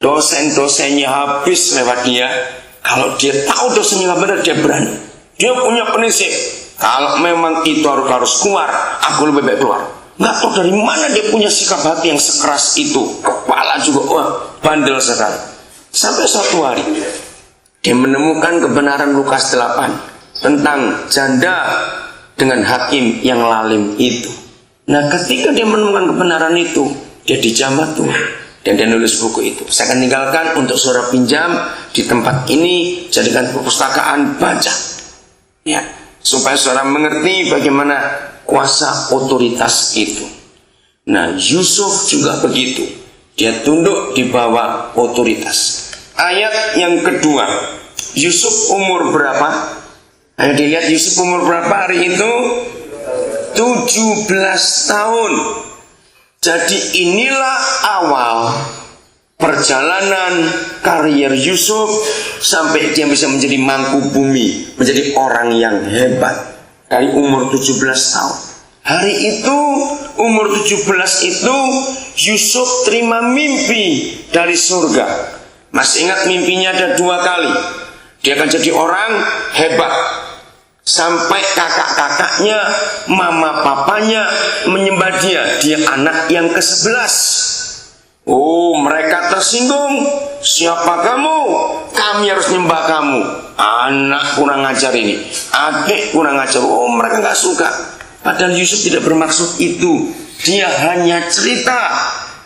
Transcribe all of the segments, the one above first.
dosen-dosennya habis lewat dia. Kalau dia tahu dosennya nggak benar, dia berani. Dia punya prinsip. Kalau memang itu harus keluar, aku lebih baik keluar. Nggak tahu dari mana dia punya sikap hati yang sekeras itu. Kepala juga, wah, bandel sekali. Sampai suatu hari dia menemukan kebenaran Lukas 8 tentang janda dengan hakim yang lalim itu. Nah, ketika dia menemukan kebenaran itu, dia dijamah Tuhan dan dia nulis buku itu. Saya akan tinggalkan untuk saudara pinjam di tempat ini, jadikan perpustakaan, baca ya, supaya saudara mengerti bagaimana kuasa otoritas itu. Nah, Yusuf juga begitu, dia tunduk di bawah otoritas. Ayat yang kedua, Yusuf umur berapa? Ayo dilihat Yusuf umur berapa hari itu? 17 tahun. Jadi inilah awal perjalanan karier Yusuf sampai dia bisa menjadi mangku bumi, menjadi orang yang hebat dari umur 17 tahun. Hari itu, umur 17 itu, Yusuf terima mimpi dari surga. Masih ingat mimpinya ada 2 kali. Dia akan jadi orang hebat. Sampai kakak-kakaknya, mama papanya menyembah dia. Dia anak yang ke-11. Oh, mereka tersinggung. Siapa kamu? Kami harus nyembah kamu. Anak kurang ajar ini, adik kurang ajar. Oh, mereka gak suka. Padahal Yusuf tidak bermaksud itu. Dia hanya cerita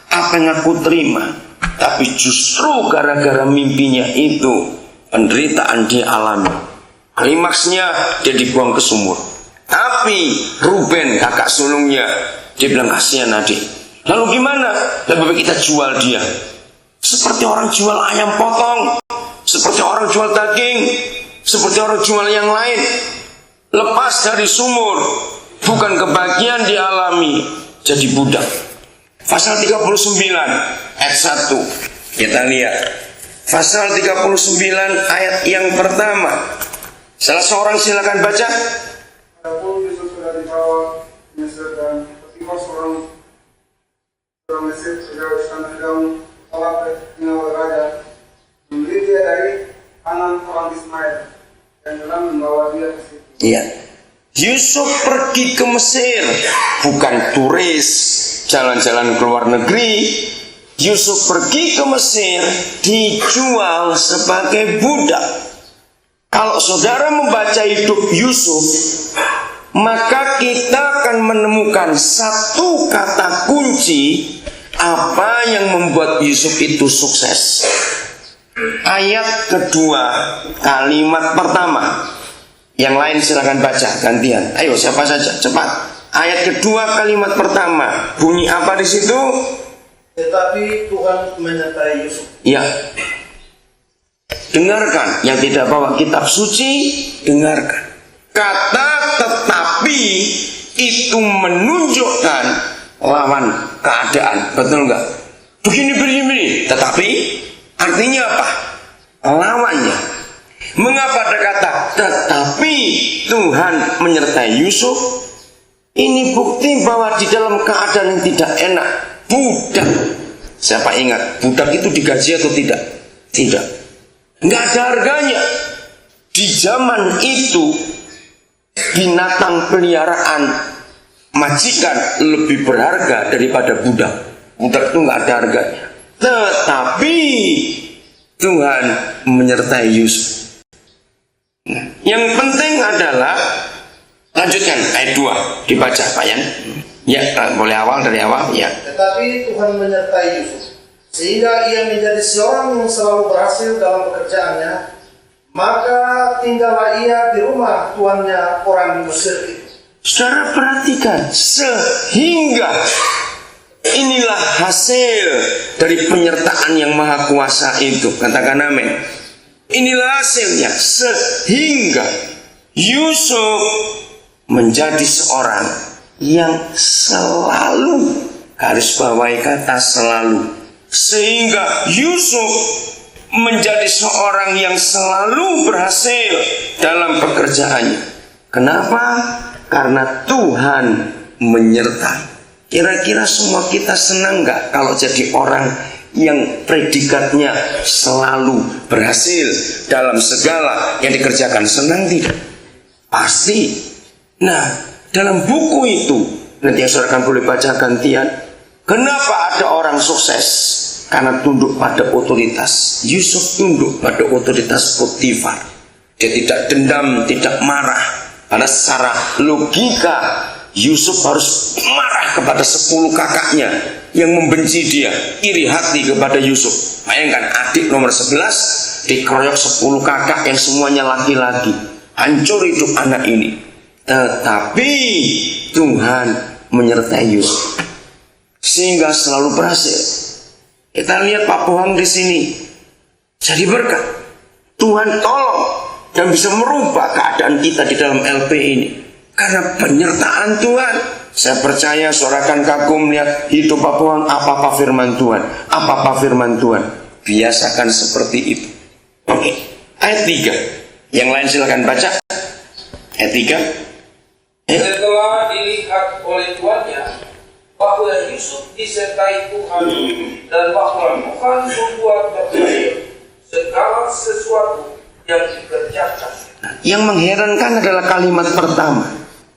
apa yang aku terima. Tapi justru gara-gara mimpinya itu, penderitaan dia alami. Klimaksnya dia dibuang ke sumur. Tapi Ruben, kakak sulungnya, dia bilang, kasihan adik. Lalu gimana? Lebih baik kita jual dia. Seperti orang jual ayam potong, seperti orang jual daging, seperti orang jual yang lain. Lepas dari sumur, bukan kebahagiaan dialami, jadi budak. Pasal 39 ayat 1. Kita lihat. Pasal 39 ayat yang pertama. Salah seorang silakan baca. Adapun Yusuf sudah dibawa Mesir dan ketika seorang Mesir sejauh istana Firaun telah pengawal raja membeli dia dari tangan orang Ismail dan telah membawa dia ke situ. Iya. Yusuf pergi ke Mesir, bukan turis jalan-jalan ke luar negeri. Yusuf pergi ke Mesir dijual sebagai budak. Kalau saudara membaca hidup Yusuf, maka kita akan menemukan satu kata kunci apa yang membuat Yusuf itu sukses. Ayat kedua, kalimat pertama. Yang lain silakan baca gantian. Ayo siapa saja cepat. Ayat kedua kalimat pertama bunyi apa di situ? Tetapi Tuhan menyertai Yusuf. Ya. Dengarkan yang tidak bawa kitab suci, dengarkan. Kata tetapi itu menunjukkan lawan keadaan, betul enggak? Begini. Tetapi artinya apa? Lawannya. Mengapa ada kata tetapi Tuhan menyertai Yusuf? Ini bukti bahwa di dalam keadaan yang tidak enak, budak. Siapa ingat budak itu digaji atau tidak? Tidak. Nggak ada harganya. Di zaman itu binatang peliharaan majikan lebih berharga daripada budak. Budak itu nggak ada harganya. Tetapi Tuhan menyertai Yusuf. Yang penting adalah lanjutkan ayat 2 dibaca Pak Yan. Ya, boleh dari awal ya. Tetapi Tuhan menyertai Yusuf sehingga ia menjadi seorang yang selalu berhasil dalam pekerjaannya. Maka tinggallah ia di rumah tuannya orang Mesir itu. Saudara perhatikan, sehingga inilah hasil dari penyertaan yang maha kuasa itu. Katakan amin. Inilah hasilnya, sehingga Yusuf menjadi seorang yang selalu, garis bawahi kata selalu, sehingga Yusuf menjadi seorang yang selalu berhasil dalam pekerjaannya. Kenapa? Karena Tuhan menyertai. Kira-kira semua kita senang gak kalau jadi orang yang predikatnya selalu berhasil dalam segala yang dikerjakan? Senang tidak? Pasti. Nah, dalam buku itu nanti yang saudara boleh baca gantian. Kenapa ada orang sukses? Karena tunduk pada otoritas. Yusuf tunduk pada otoritas Potifar. Dia tidak dendam, tidak marah. Karena secara logika Yusuf harus marah kepada 10 kakaknya yang membenci dia, iri hati kepada Yusuf. Bayangkan, adik nomor 11 dikeroyok 10 kakak yang semuanya laki-laki. Hancur hidup anak ini. Tetapi Tuhan menyertai Yusuf sehingga selalu berhasil. Kita lihat Pak Bohang di sini jadi berkat. Tuhan tolong dan bisa merubah keadaan kita di dalam LP ini karena penyertaan Tuhan. Saya percaya saudara akan kagum melihat hidup Pak Bohang. Apa firman Tuhan? Apa firman Tuhan? Biasakan seperti itu. Oke, ayat 3. Yang lain silakan baca. Ayat 3. Setelah dilihat oleh tuannya bahwa Yusuf disertai Tuhan dan bahwa Tuhan membuat berhasil segala sesuatu yang dikerjakan. Yang mengherankan adalah kalimat pertama.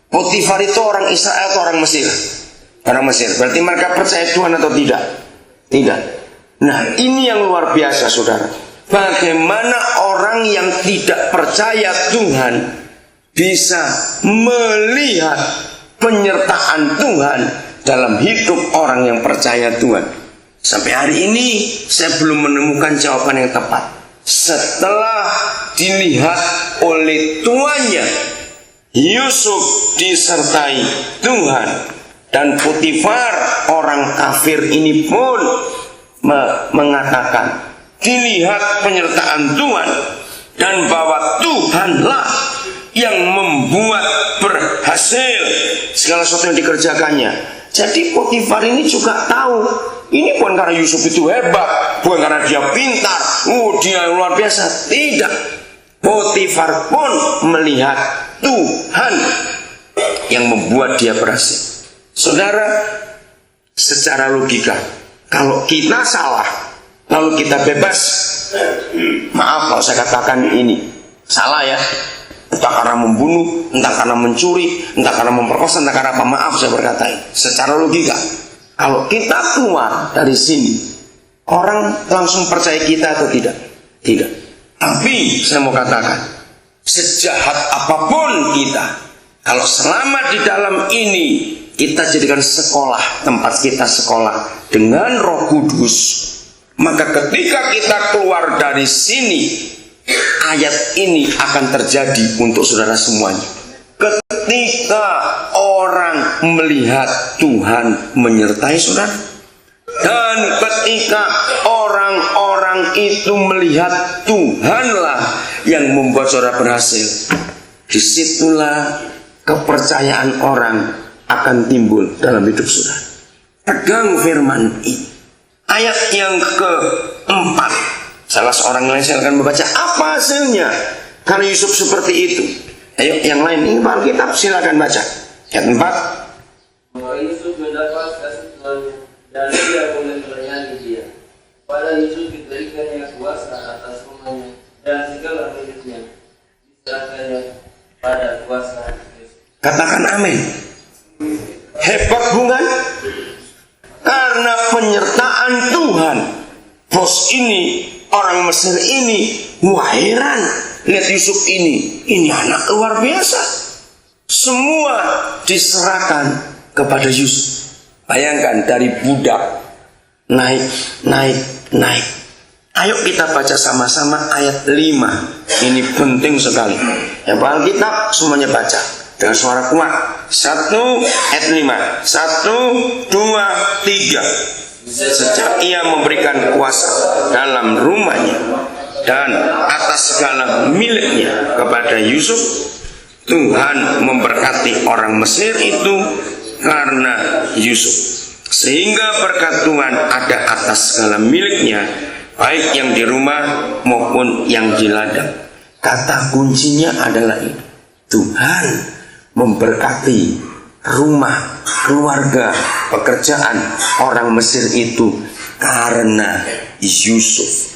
Potifar itu orang Israel atau orang Mesir? Orang Mesir. Berarti mereka percaya Tuhan atau tidak? Tidak. Nah, ini yang luar biasa, saudara. Bagaimana orang yang tidak percaya Tuhan bisa melihat penyertaan Tuhan dalam hidup orang yang percaya Tuhan. Sampai hari ini saya belum menemukan jawaban yang tepat. Setelah dilihat oleh tuannya, Yusuf disertai Tuhan, dan Potifar orang kafir ini pun mengatakan dilihat penyertaan Tuhan dan bahwa Tuhanlah yang membuat berhasil segala sesuatu yang dikerjakannya. Jadi Potifar ini juga tahu ini bukan karena Yusuf itu hebat, bukan karena dia pintar, dia luar biasa. Tidak. Potifar pun melihat Tuhan yang membuat dia berhasil. Saudara, secara logika, kalau kita salah lalu kita bebas, maaf kalau saya katakan ini salah ya, entah karena membunuh, entah karena mencuri, entah karena memperkosa, entah karena apa, maaf saya berkata ini secara logika. Kalau kita keluar dari sini, orang langsung percaya kita atau tidak? Tidak. Tapi saya mau katakan, sejahat apapun kita, kalau selama di dalam ini kita jadikan sekolah, tempat kita sekolah dengan Roh Kudus, maka ketika kita keluar dari sini, ayat ini akan terjadi untuk saudara semuanya. Ketika orang melihat Tuhan menyertai saudara, dan ketika orang-orang itu melihat Tuhanlah yang membuat saudara berhasil, disitulah kepercayaan orang akan timbul dalam hidup saudara. Pegang firman ini. Ayat yang keempat, salah seorang lain silakan membaca. Apa hasilnya karena Yusuf seperti itu? Ayo yang lain, ini Alkitab silakan baca. Ayat 4. Maka Yusuf mendapat kasih Tuhannya dan dia mulai melayani dia. Pada Yusuf diberikannya kuasa atas rumahnya dan segala miliknya diserahkannya pada kuasa Yesus. Katakan amin. Hebat bukan? Karena penyertaan Tuhan, bos ini, orang Mesir ini, wah heran. Lihat Yusuf ini anak luar biasa. Semua diserahkan kepada Yusuf. Bayangkan dari budak naik. Ayo kita baca sama-sama ayat 5. Ini penting sekali. Yang Alkitab semuanya baca dengan suara kuat. 1 ayat 5. 1, 2, 3. Sejak ia memberikan kuasa dalam rumahnya dan atas segala miliknya kepada Yusuf, Tuhan memberkati orang Mesir itu karena Yusuf, sehingga berkat Tuhan ada atas segala miliknya, baik yang di rumah maupun yang di ladang. Kata kuncinya adalah ini: Tuhan memberkati rumah, keluarga, pekerjaan orang Mesir itu karena Yusuf